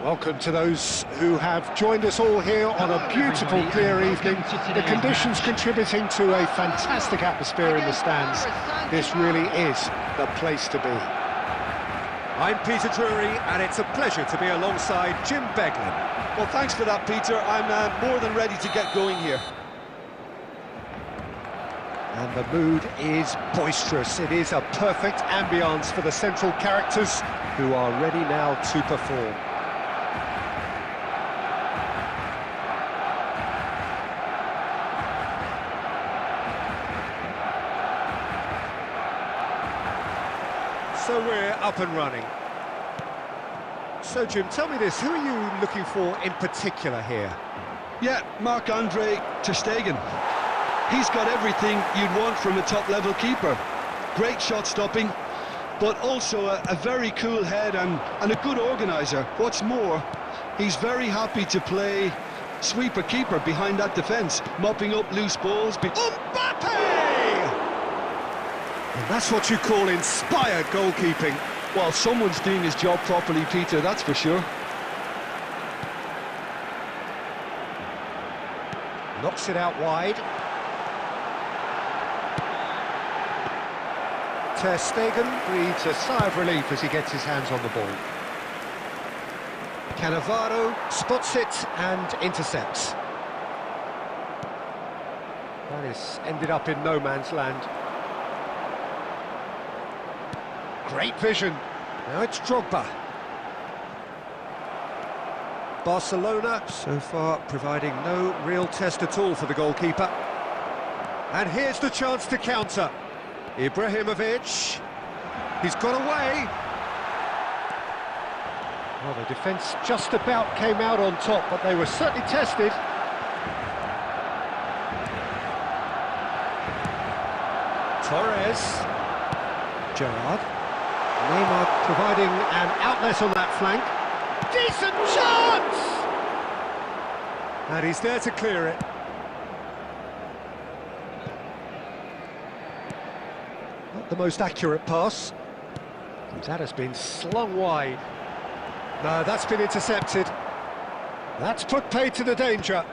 Welcome to those who have joined us all here on a beautiful, clear evening. The conditions contributing to a fantastic atmosphere in the stands. This really is the place to be. I'm Peter Drury, and it's a pleasure to be alongside Jim Beglin. Well, thanks for that, Peter. I'm more than ready to get going here. And the mood is boisterous. It is a perfect ambience for the central characters who are ready now to perform. So we're up and running. So, Jim, tell me this, who are you looking for in particular here? Yeah, Marc-Andre ter Stegen. He's got everything you'd want from a top-level keeper. Great shot-stopping, but also a very cool head and a good organiser. What's more, he's very happy to play sweeper-keeper behind that defence, mopping up loose balls. Mbappe! And that's what you call inspired goalkeeping. Well, someone's doing his job properly, Peter, that's for sure. Knocks it out wide. Ter Stegen breathes a sigh of relief as he gets his hands on the ball. Cannavaro spots it and intercepts. That is ended up in no man's land. Great vision. Now it's Drogba. Barcelona so far providing no real test at all for the goalkeeper. And here's the chance to counter. Ibrahimovic. He's got away. Well, the defence just about came out on top, but they were certainly tested. Torres. Gerrard. Neymar providing an outlet on that flank. Decent chance! And he's there to clear it. Not the most accurate pass. That has been slung wide. No, that's been intercepted. That's put paid to the danger.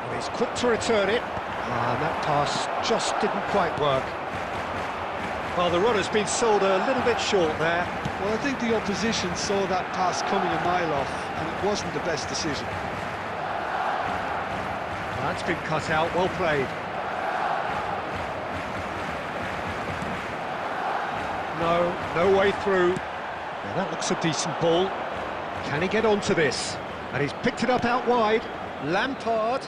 And he's quick to return it. And that pass just didn't quite work. Well, the runner's been sold a little bit short there. Well, I think the opposition saw that pass coming a mile off, and it wasn't the best decision. That's been cut out, well played. No way through. Now that looks a decent ball. Can he get onto this? And he's picked it up out wide. Lampard.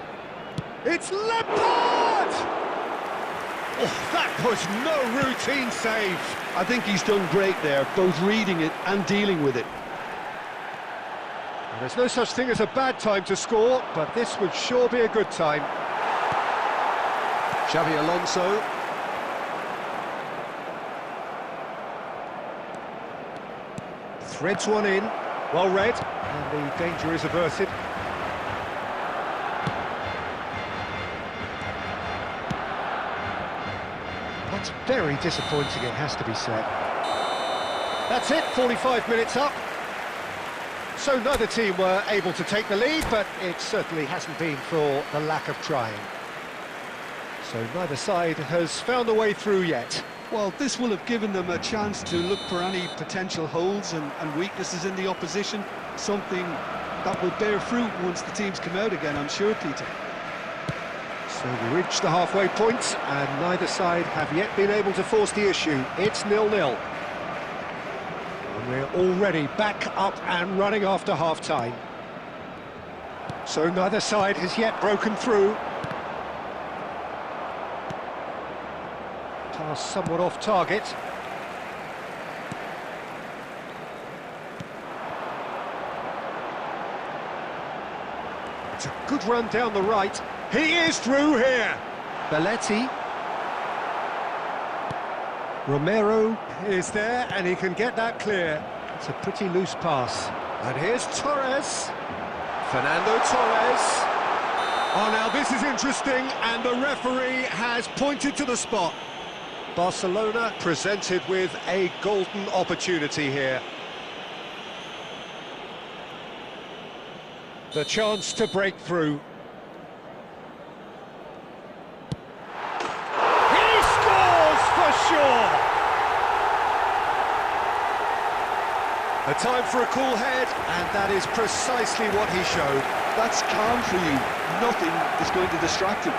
It's Lampard! Oh, that was no routine save. I think he's done great there, both reading it and dealing with it. And there's no such thing as a bad time to score, but this would sure be a good time. Xavi Alonso. Threads one in, well read, and the danger is averted. That's very disappointing, it has to be said. That's it, 45 minutes up. So neither team were able to take the lead, but it certainly hasn't been for the lack of trying. So neither side has found a way through yet. Well, this will have given them a chance to look for any potential holes and weaknesses in the opposition, something that will bear fruit once the teams come out again, I'm sure, Peter. So we reach the halfway point, and neither side have yet been able to force the issue. It's 0-0. And we're already back up and running after half-time. So neither side has yet broken through. Pass somewhat off target. It's a good run down the right. He is through here. Belletti. Romero is there, and he can get that clear. It's a pretty loose pass. And here's Torres. Fernando Torres. Oh, now this is interesting, and the referee has pointed to the spot. Barcelona presented with a golden opportunity here. The chance to break through. He scores for sure! A time for a cool head, and that is precisely what he showed. That's calm for you. Nothing is going to distract him.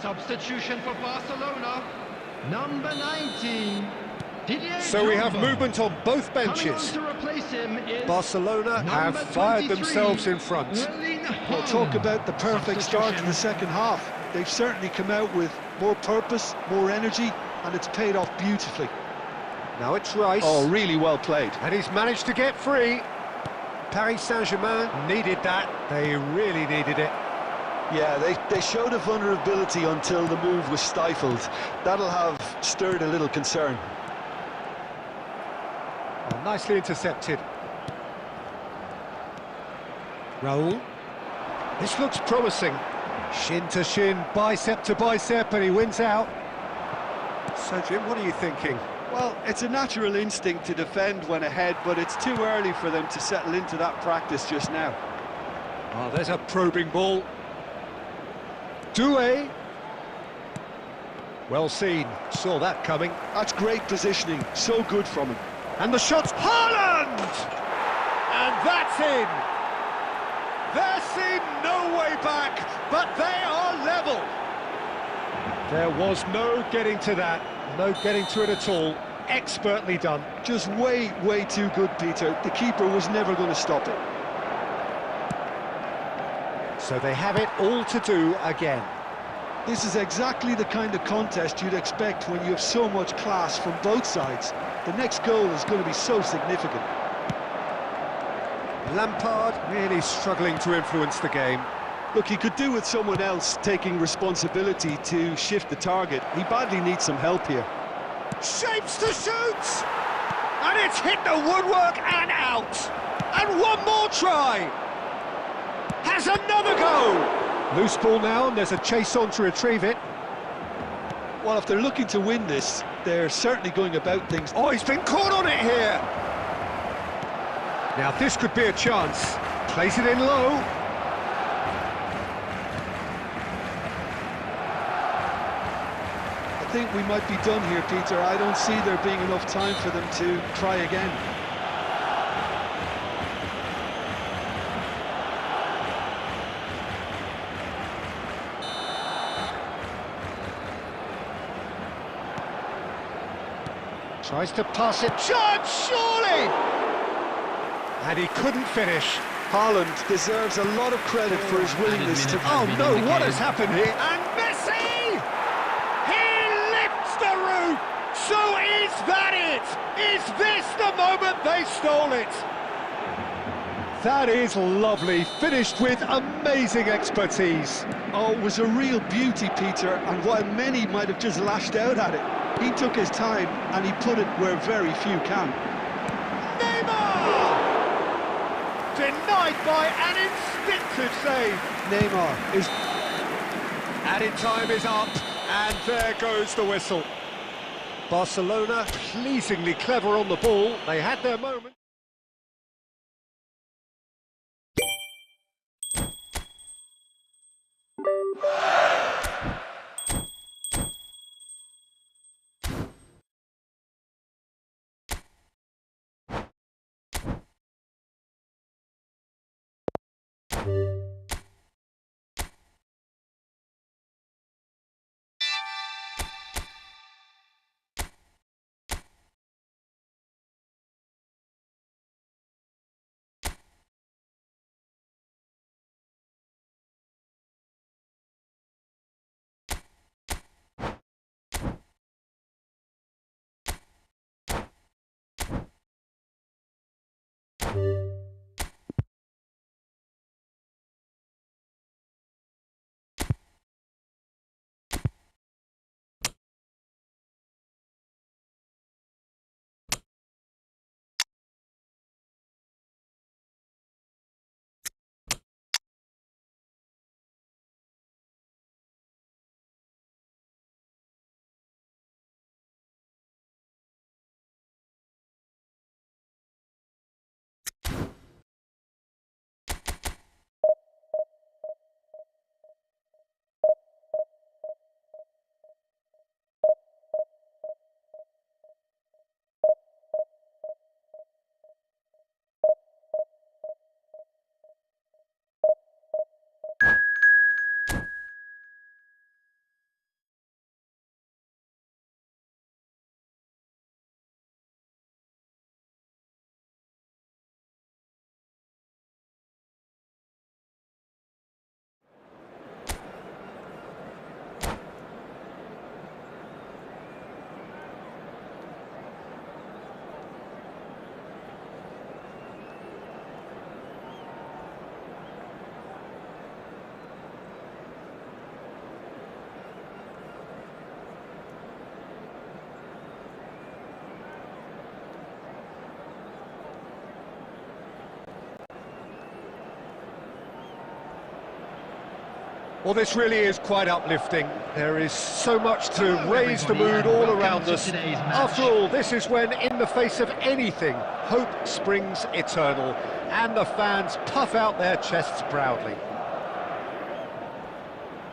Substitution for Barcelona, number 19. So we have movement on both benches. Barcelona have fired themselves in front. Well, talk about the perfect start to the second half. They've certainly come out with more purpose, more energy, and it's paid off beautifully. Now it's Rice. Oh, really well played. And he's managed to get free. Paris Saint-Germain needed that. They really needed it. Yeah, they showed a vulnerability until the move was stifled. That'll have stirred a little concern. Oh, nicely intercepted. Raul. This looks promising. Shin to shin, bicep to bicep, and he wins out. So, Jim, what are you thinking? Well, it's a natural instinct to defend when ahead, but it's too early for them to settle into that practice just now. Oh, there's a probing ball. Doué. Well seen, saw that coming. That's great positioning, so good from him. And the shot's Haaland! And that's in! There seemed no way back, but they are level! There was no getting to that, no getting to it at all. Expertly done. Just way, way too good, Peter. The keeper was never going to stop it. So they have it all to do again. This is exactly the kind of contest you'd expect when you have so much class from both sides. The next goal is going to be so significant. Lampard really struggling to influence the game. Look, he could do with someone else taking responsibility to shift the target. He badly needs some help here. Shapes to shoot! And it's hit the woodwork and out! And one more try! Has another go! Loose ball now, and there's a chase on to retrieve it. Well, if they're looking to win this, they're certainly going about things. Oh, he's been caught on it here! Now this could be a chance. Plays it in low. I think we might be done here, Peter. I don't see there being enough time for them to try again. Tries to pass it. Shot, surely! And he couldn't finish. Haaland deserves a lot of credit for his willingness to... Oh no, what has happened here? And Messi! He lifts the roof! So is that it? Is this the moment they stole it? That is lovely, finished with amazing expertise. Oh, it was a real beauty, Peter, and while many might have just lashed out at it, he took his time and he put it where very few can. Neymar! Denied by an instinctive save. Neymar is... Added time is up, and there goes the whistle. Barcelona pleasingly clever on the ball. They had their moment. Well, this really is quite uplifting. There is so much to raise the mood all around us. After all, this is when, in the face of anything, hope springs eternal, and the fans puff out their chests proudly.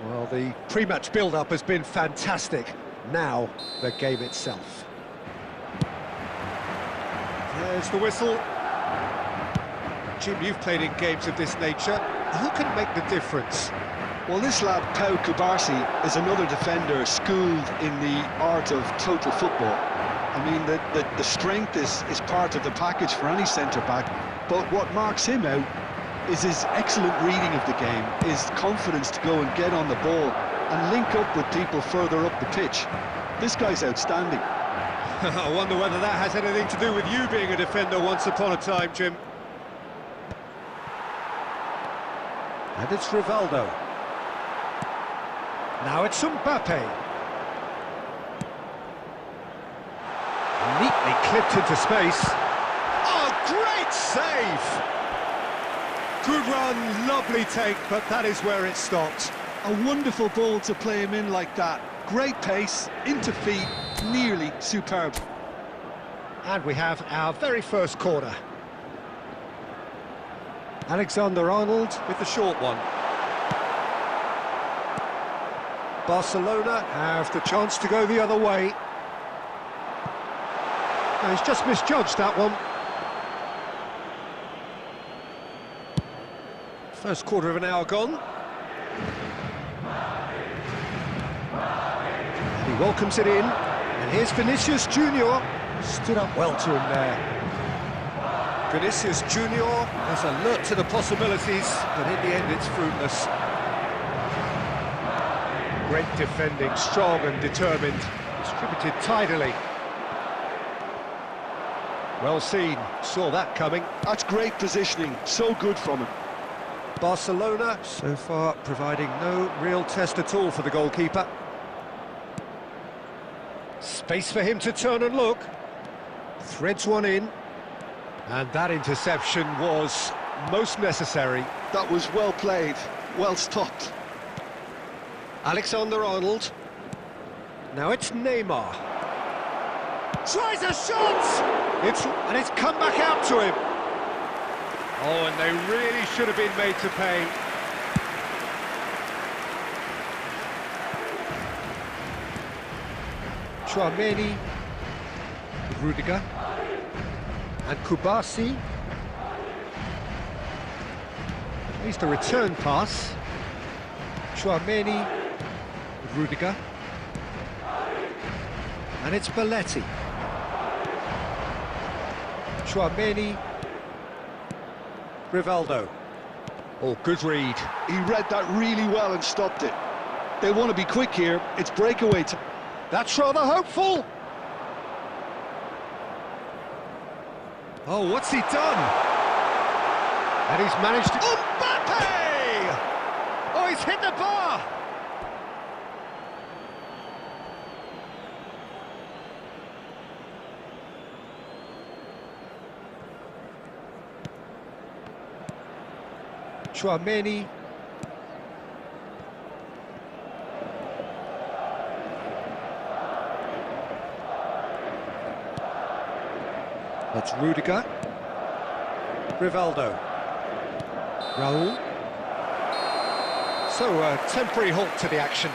Well, the pre-match build-up has been fantastic. Now, the game itself. There's the whistle. Jim, you've played in games of this nature. Who can make the difference? Well, this lad, Pau Kubarsi, is another defender schooled in the art of total football. I mean, the strength is part of the package for any centre-back, but what marks him out is his excellent reading of the game, his confidence to go and get on the ball and link up with people further up the pitch. This guy's outstanding. I wonder whether that has anything to do with you being a defender once upon a time, Jim. And it's Rivaldo. Now it's Mbappe. Neatly clipped into space. Oh, great save! Good run, lovely take, but that is where it stopped. A wonderful ball to play him in like that. Great pace, into feet, nearly superb. And we have our very first corner. Alexander-Arnold with the short one. Barcelona have the chance to go the other way. No, he's just misjudged that one. First quarter of an hour gone. He welcomes it in. And here's Vinicius Junior. Stood up well to him there. Vinicius Junior is alert to the possibilities, but in the end it's fruitless. Great defending, strong and determined, distributed tidily. Well seen, saw that coming. That's great positioning, so good from him. Barcelona, so far, providing no real test at all for the goalkeeper. Space for him to turn and look. Threads one in. And that interception was most necessary. That was well played, well stopped. Alexander-Arnold. Now it's Neymar. Tries a shot! And it's come back out to him. Oh, and they really should have been made to pay. Chouameni. Rudiger. And Kubarsi. Here's the return pass. Chouameni with Rudiger. And it's Belletti. Chouameni. Rivaldo. Oh, good read. He read that really well and stopped it. They want to be quick here. It's breakaway time. That's rather hopeful. Oh, what's he done? And he's managed to... Mbappe! Oh, he's hit the bar! Chouameni. That's Rudiger. Rivaldo. Raul. So, a temporary halt to the action.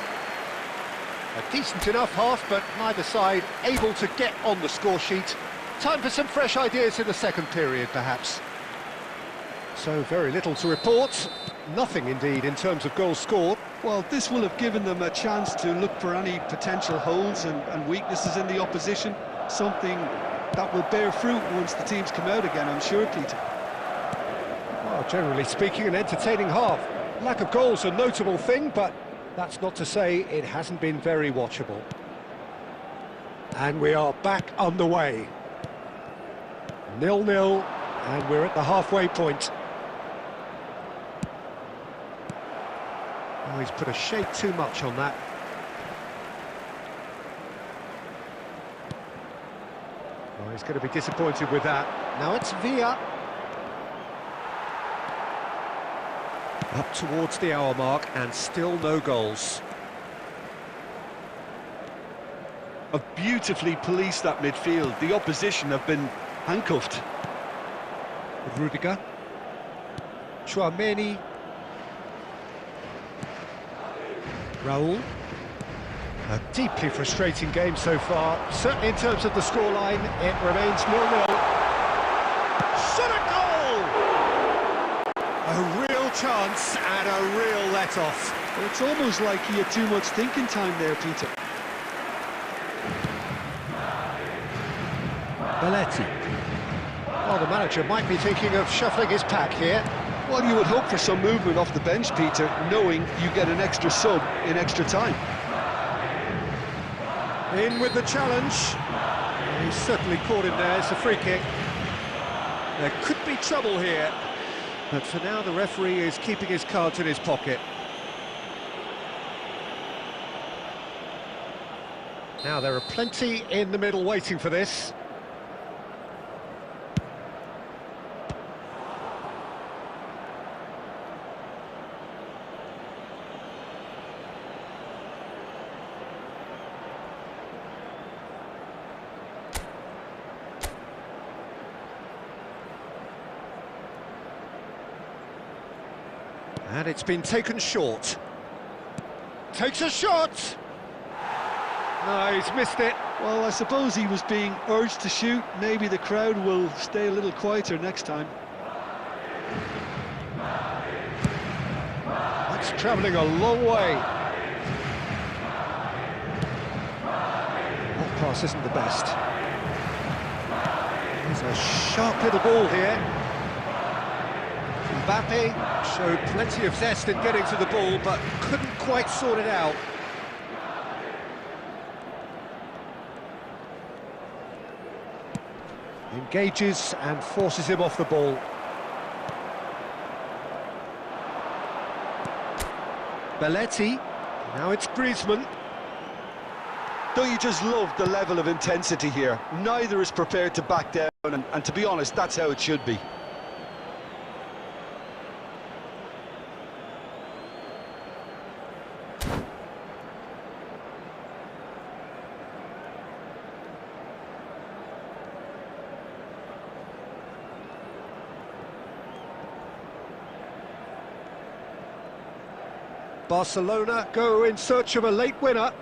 A decent enough half, but neither side able to get on the score sheet. Time for some fresh ideas in the second period, perhaps. So, very little to report. Nothing, indeed, in terms of goals scored. Well, this will have given them a chance to look for any potential holes and weaknesses in the opposition. Something that will bear fruit once the teams come out again, I'm sure, Peter. Well, generally speaking, an entertaining half. Lack of goals a notable thing, but that's not to say it hasn't been very watchable. And we are back underway. 0-0, and we're at the halfway point. Oh, he's put a shade too much on that. Oh, he's going to be disappointed with that. Now it's Villa. Up towards the hour mark, and still no goals. Have beautifully policed that midfield. The opposition have been handcuffed. Rudiger. Chouameni. Raul. A deeply frustrating game so far. Certainly in terms of the scoreline, it remains 0-0. Shot a goal! A real chance and a real let-off. Well, it's almost like he had too much thinking time there, Peter. Belletti. Well, the manager might be thinking of shuffling his pack here. Well, you would hope for some movement off the bench, Peter, knowing you get an extra sub in extra time. In with the challenge. He's certainly caught him there. It's a free kick. There could be trouble here, but for now the referee is keeping his cards in his pocket. Now there are plenty in the middle waiting for this. And it's been taken short. Takes a shot! No, he's missed it. Well, I suppose he was being urged to shoot. Maybe the crowd will stay a little quieter next time. That's travelling a long way. That pass isn't the best. There's a sharp little ball here. Mbappe showed plenty of zest in getting to the ball, but couldn't quite sort it out. Engages and forces him off the ball. Belletti, now it's Griezmann. Don't you just love the level of intensity here? Neither is prepared to back down, and to be honest, that's how it should be. Barcelona go in search of a late winner.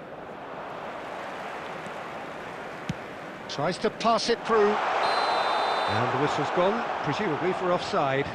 Tries to pass it through. And the whistle's gone, presumably for offside.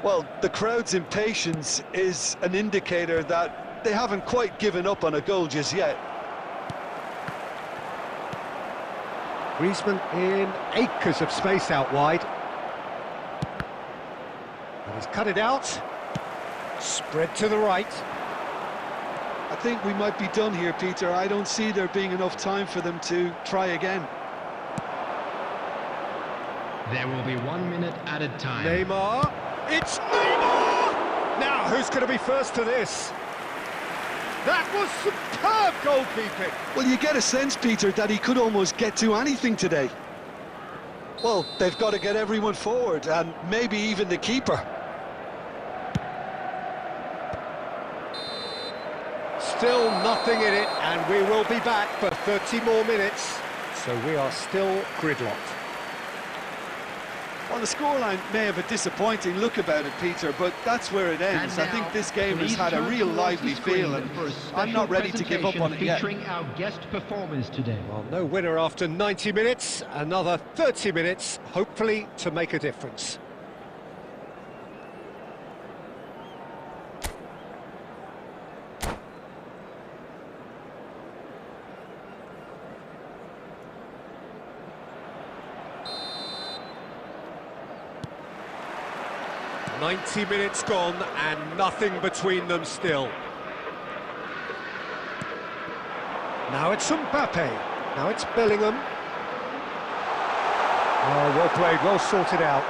Well, the crowd's impatience is an indicator that they haven't quite given up on a goal just yet. Griezmann in acres of space out wide. And he's cut it out. Spread to the right. I think we might be done here, Peter. I don't see there being enough time for them to try again. There will be 1 minute added time. Neymar. It's Neymar! Now, who's going to be first to this? That was superb goalkeeping. Well, you get a sense, Peter, that he could almost get to anything today. Well, they've got to get everyone forward, and maybe even the keeper. Still nothing in it, and we will be back for 30 more minutes. So we are still gridlocked. Well, the scoreline may have a disappointing look about it, Peter, but that's where it ends. I think this game has had a real lively feel, and I'm not ready to give up on it yet. Featuring our guest performers today. Well, no winner after 90 minutes, another 30 minutes, hopefully to make a difference. "90 minutes gone and nothing between them still." Now it's Mbappe. Now it's Bellingham. Oh, well played, well sorted out.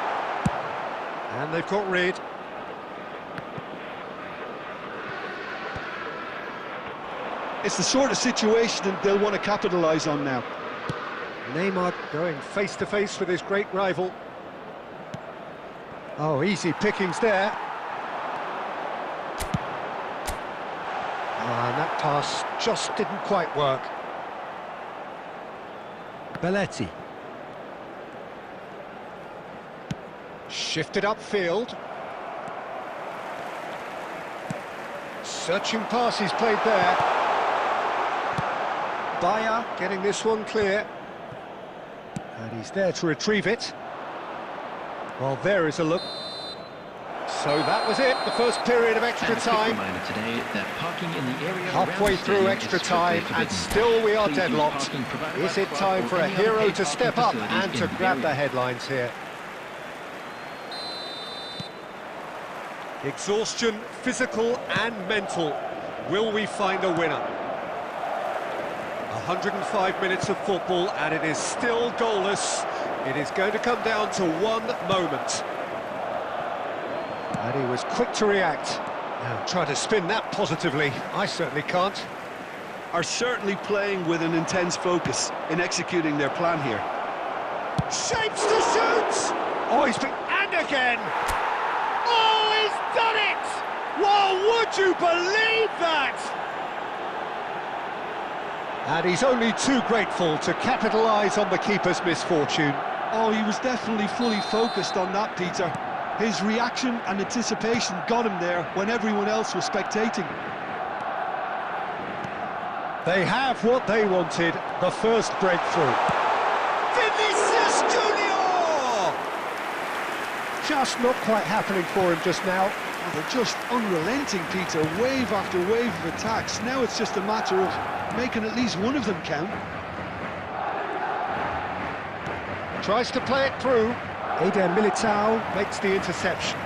And they've got rid. It's the sort of situation that they'll want to capitalise on now. Neymar going face-to-face with his great rival. Oh, easy pickings there. And that pass just didn't quite work. Belletti. Shifted upfield. Searching passes played there. Bayer getting this one clear. And he's there to retrieve it. Well, there is a look. So that was it, the first period of extra time. Today that parking in the area halfway through extra time, and still we are deadlocked. Is it time for a hero to step up and to grab the headlines here? Exhaustion, physical and mental. Will we find a winner? 105 minutes of football, and it is still goalless. It is going to come down to one moment. And he was quick to react. Now, try to spin that positively. I certainly can't. Are certainly playing with an intense focus in executing their plan here. Shapes to shoot! Oh, he's been... and again! Oh, he's done it! Well, would you believe that? And he's only too grateful to capitalise on the keeper's misfortune. Oh, he was definitely fully focused on that, Peter. His reaction and anticipation got him there when everyone else was spectating. They have what they wanted, the first breakthrough. Vinicius Junior! Just not quite happening for him just now. Oh, they're just unrelenting, Peter. Wave after wave of attacks. Now it's just a matter of making at least one of them count. Tries to play it through. Eder Militao makes the interception.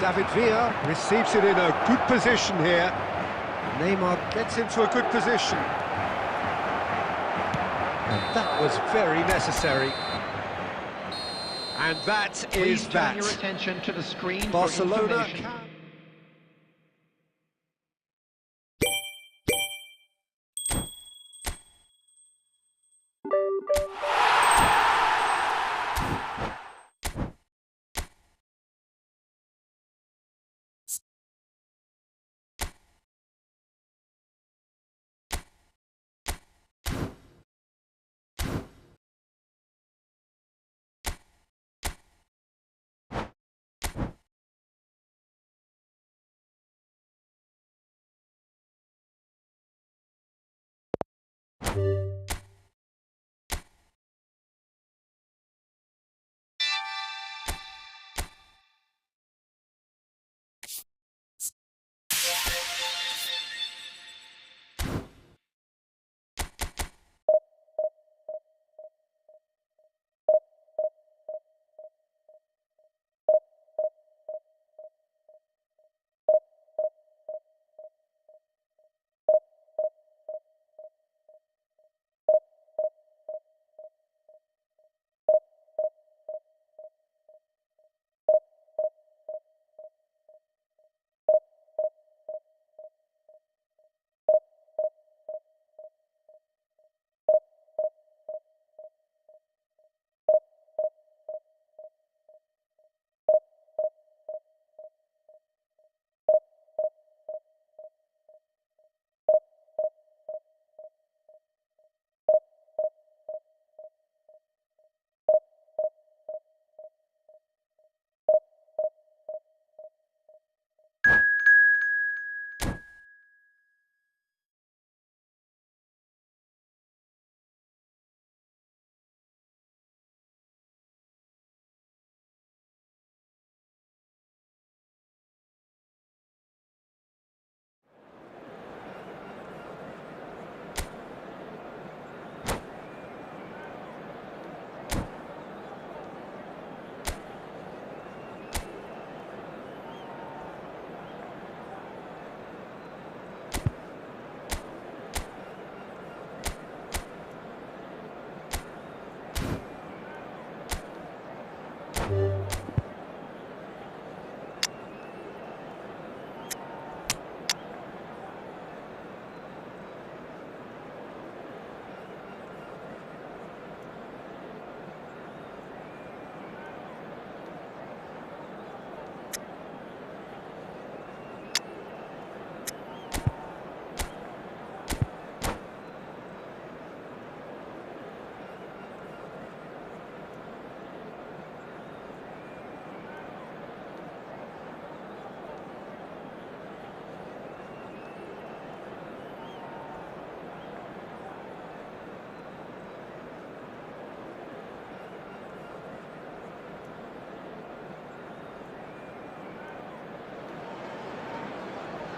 David Villa receives it in a good position here. Neymar gets into a good position. And that was very necessary. And that Please is turn that. your attention to the screen. Barcelona For information.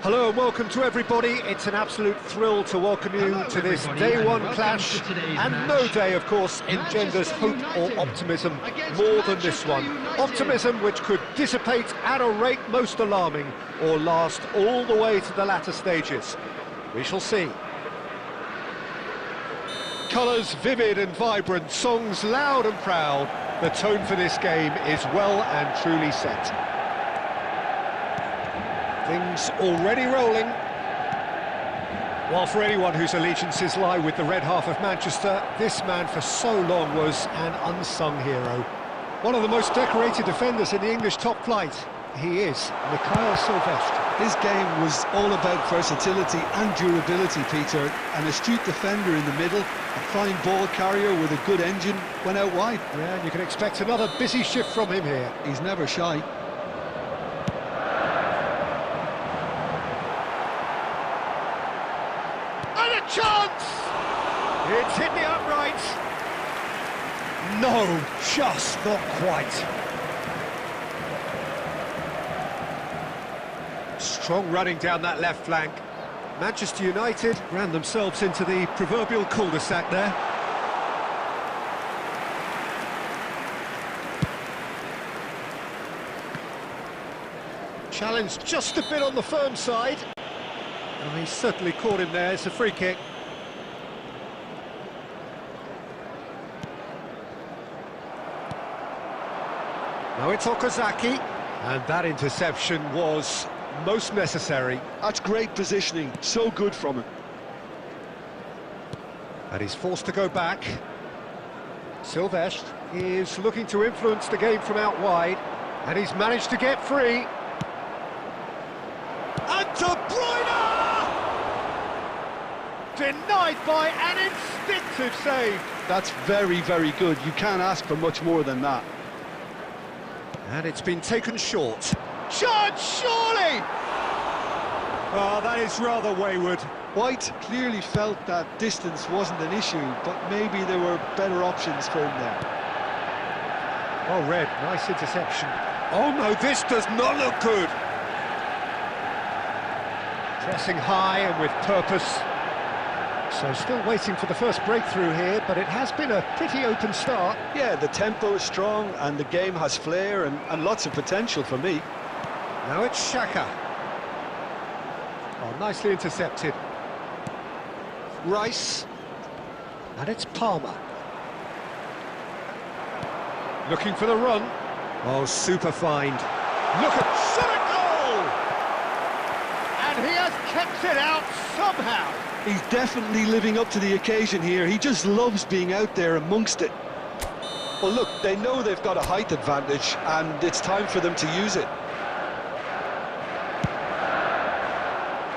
Hello and welcome to everybody. It's an absolute thrill to welcome you to this day one clash, and no day, of course, engenders hope or optimism more than this one. Optimism which could dissipate at a rate most alarming or last all the way to the latter stages. We shall see. Colours vivid and vibrant, songs loud and proud. The tone for this game is well and truly set. Things already rolling. While for anyone whose allegiances lie with the red half of Manchester, this man for so long was an unsung hero. One of the most decorated defenders in the English top flight. He is Mikhail Silvestre. His game was all about versatility and durability, Peter. An astute defender in the middle, a fine ball carrier with a good engine, went out wide. Yeah, and you can expect another busy shift from him here. He's never shy. And a chance! It's hit the uprights. No, just not quite. Strong running down that left flank. Manchester United ran themselves into the proverbial cul-de-sac there. Challenged just a bit on the firm side. Oh, he certainly caught him there. It's a free kick. Now it's Okazaki, and that interception was most necessary. That's great positioning, so good from him. And he's forced to go back. Silvestre is looking to influence the game from out wide, and he's managed to get free. And De Bruyne! Denied by an instinctive save. That's very, very good. You can't ask for much more than that. And it's been taken short. Chance, surely! Oh, that is rather wayward. White clearly felt that distance wasn't an issue, but maybe there were better options for him there. Oh, Red, nice interception. Oh no, this does not look good. Pressing high and with purpose. So still waiting for the first breakthrough here, but it has been a pretty open start. Yeah, the tempo is strong and the game has flair and lots of potential for me. Now it's Xhaka. Oh, nicely intercepted. Rice. And it's Palmer. Looking for the run. Oh, super find. Look at shot a goal! And he has kept it out somehow. He's definitely living up to the occasion here. He just loves being out there amongst it. Well, look, they know they've got a height advantage, and it's time for them to use it.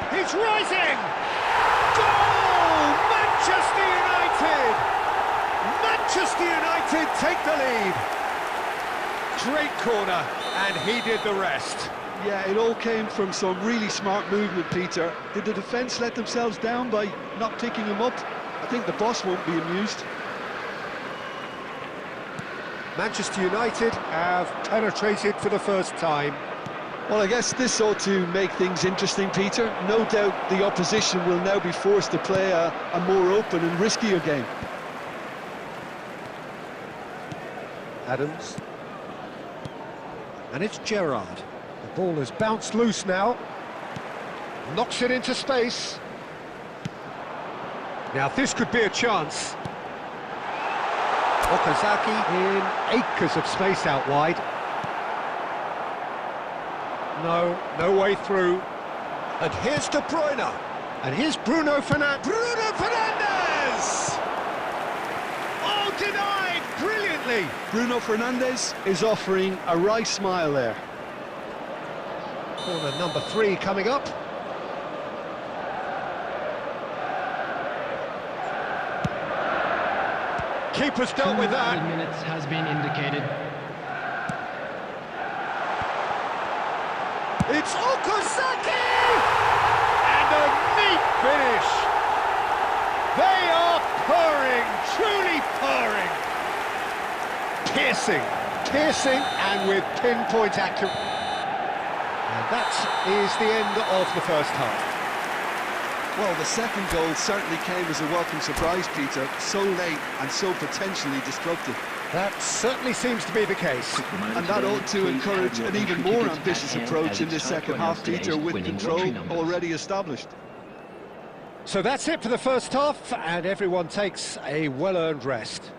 He's rising! Goal! Manchester United! Manchester United take the lead. Great corner, and he did the rest. Yeah, it all came from some really smart movement, Peter. Did the defence let themselves down by not picking him up? I think the boss won't be amused. Manchester United have penetrated for the first time. Well, I guess this ought to make things interesting, Peter. No doubt the opposition will now be forced to play a more open and riskier game. Adams. And it's Gerrard. The ball has bounced loose now. Knocks it into space. Now this could be a chance. Okazaki in acres of space out wide. No way through. And here's De Bruyne. And here's Bruno Fernandes. Bruno Fernandes! Oh, denied brilliantly. Bruno Fernandes is offering a right smile there. Corner number 3 coming up. Keeper's dealt with that. 2 minutes has been indicated. It's Okazaki! And a neat finish. They are purring, truly purring. Piercing and with pinpoint accuracy. And that is the end of the first half. Well, the second goal certainly came as a welcome surprise, Peter. So late and so potentially destructive. That certainly seems to be the case. And that ought to encourage an even more ambitious approach in this second half, Peter, with control already established. So that's it for the first half, and everyone takes a well-earned rest.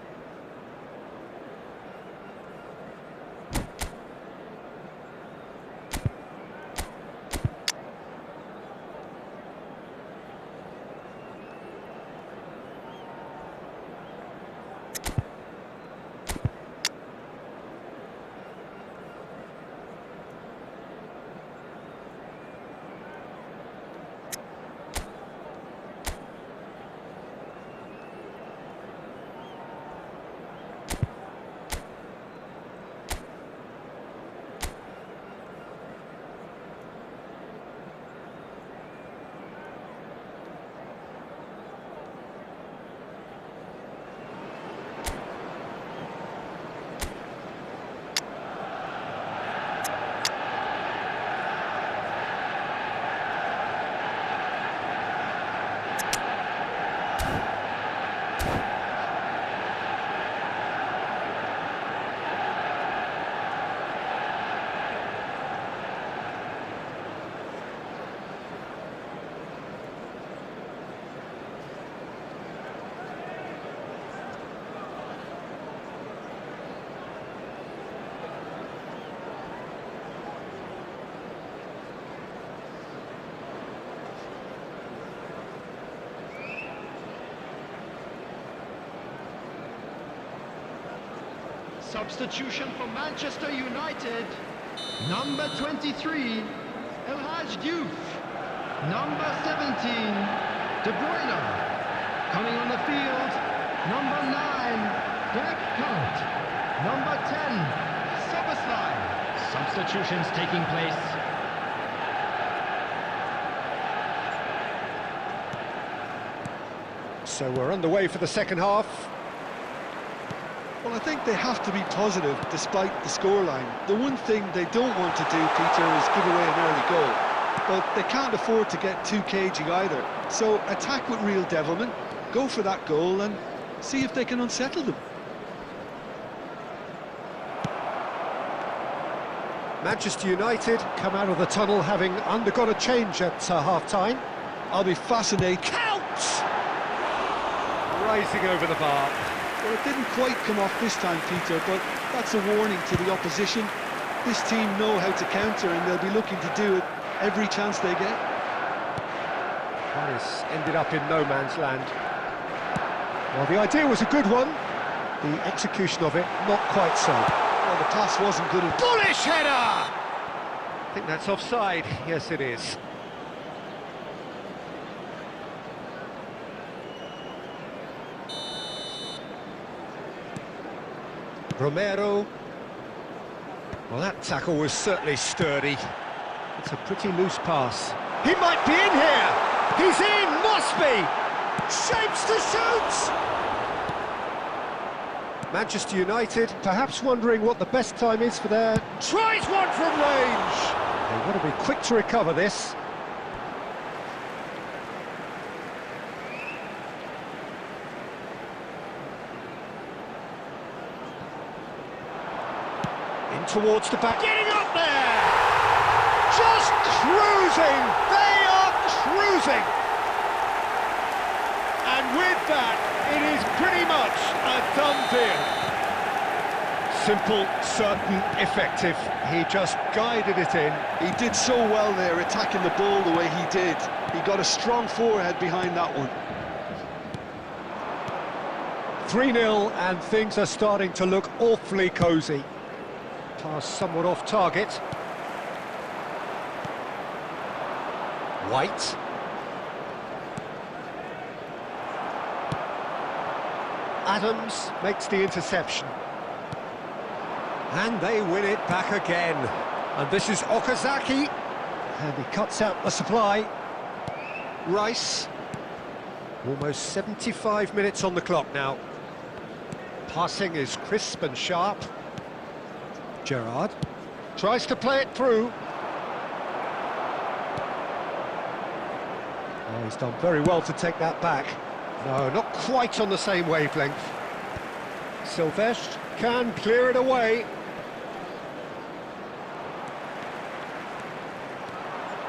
Substitution for Manchester United. Number 23, El Hadj Diouf. Number 17, De Bruyne. Coming on the field, number 9, Dirk Kuyt. Number 10, Szoboszlai. Substitutions taking place. So we're underway for the second half. Well, I think they have to be positive despite the scoreline. The one thing they don't want to do, Peter, is give away an early goal. But they can't afford to get too cagey either. So attack with real devilment, go for that goal and see if they can unsettle them. Manchester United come out of the tunnel having undergone a change at half-time. I'll be fascinated. Counts! Rising over the bar. Well, it didn't quite come off this time, Peter, but that's a warning to the opposition. This team know how to counter and they'll be looking to do it every chance they get. Paris ended up in no man's land. Well, the idea was a good one. The execution of it, not quite so. Well, the pass wasn't good enough. Bullish header! I think that's offside. Yes, it is. Romero. Well, that tackle was certainly sturdy. It's a pretty loose pass. He might be in here! He's in! Must be! Shapes to shoot! Manchester United perhaps wondering what the best time is for their... Tries one from range! They want to be quick to recover this. Towards the back, getting up there! Just cruising! They are cruising! And with that, it is pretty much a done deal. Simple, certain, effective. He just guided it in. He did so well there, attacking the ball the way he did. He got a strong forehead behind that one. 3-0, and things are starting to look awfully cosy. Pass somewhat off target. White. Adams makes the interception. And they win it back again. And this is Okazaki. And he cuts out the supply. Rice. Almost 75 minutes on the clock now. Passing is crisp and sharp. Gerrard tries to play it through. Oh, he's done very well to take that back. No, not quite on the same wavelength. Silvestre can clear it away.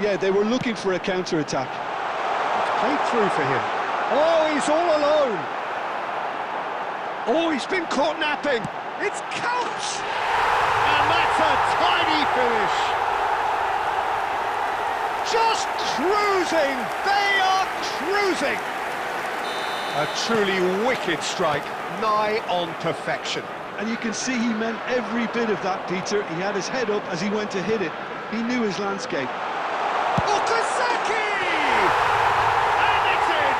Yeah, they were looking for a counter-attack. Played through for him. Oh, he's all alone. Oh, he's been caught napping. It's Couch! And that's a tiny finish. Just cruising. They are cruising. A truly wicked strike, nigh on perfection. And you can see he meant every bit of that, Peter. He had his head up as he went to hit it. He knew his landscape. Okazaki! And it's in!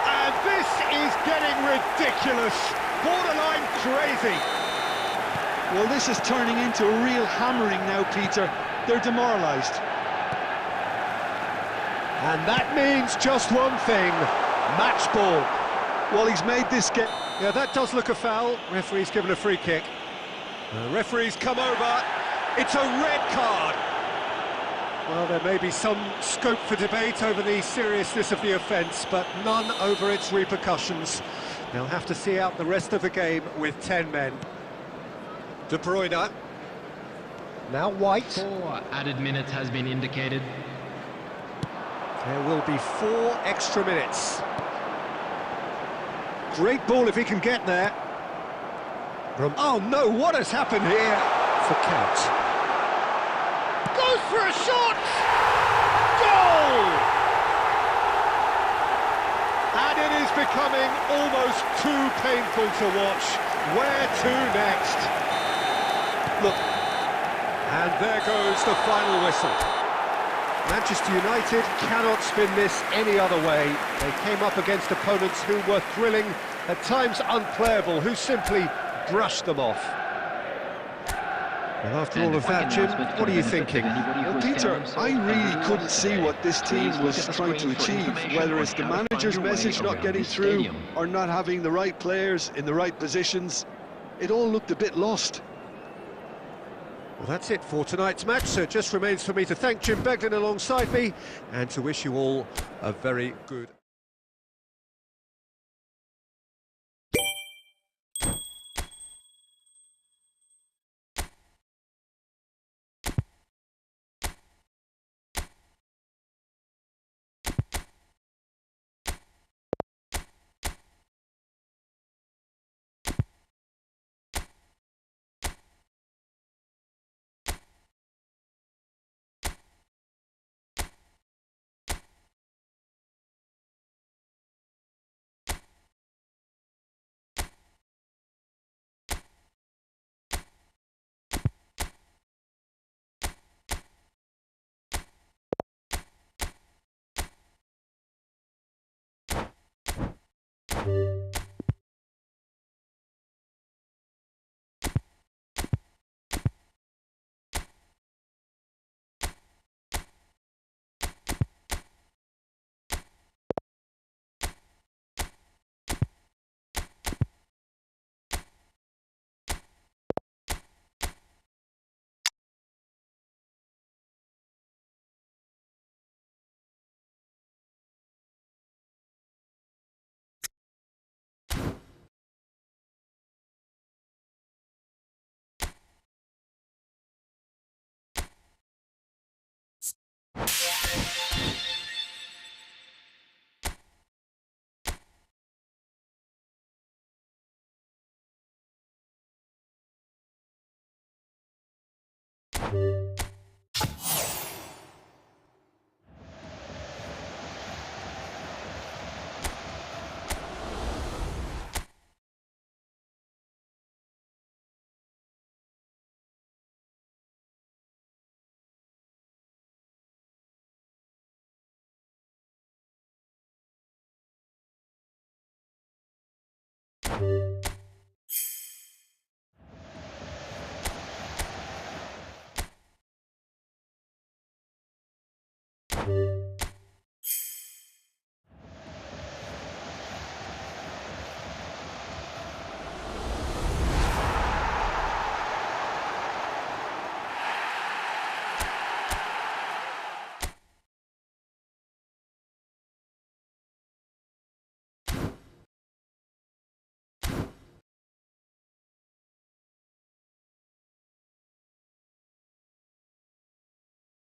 And this is getting ridiculous. Borderline crazy. Well, this is turning into a real hammering now, Peter. They're demoralised. And that means just one thing, match ball. Well, he's made this game. Yeah, that does look a foul. Referee's given a free kick. The referee's come over. It's a red card. Well, there may be some scope for debate over the seriousness of the offence, but none over its repercussions. They'll have to see out the rest of the game with 10 men. De Bruyne. Now White. 4 added minutes has been indicated. There will be 4 extra minutes. Great ball if he can get there. Oh no, what has happened here? For Count. Goes for a shot! Goal! And it is becoming almost too painful to watch. Where to next? Look. And there goes the final whistle. Manchester United cannot spin this any other way. They came up against opponents who were thrilling, at times unplayable, who simply brushed them off. Well, after all of that, Jim, what are you thinking? Well, Peter, I really couldn't see what this team was trying to achieve, whether it's the manager's message not getting through or not having the right players in the right positions. It all looked a bit lost. Well, that's it for tonight's match, so it just remains for me to thank Jim Beglin alongside me and to wish you all a very good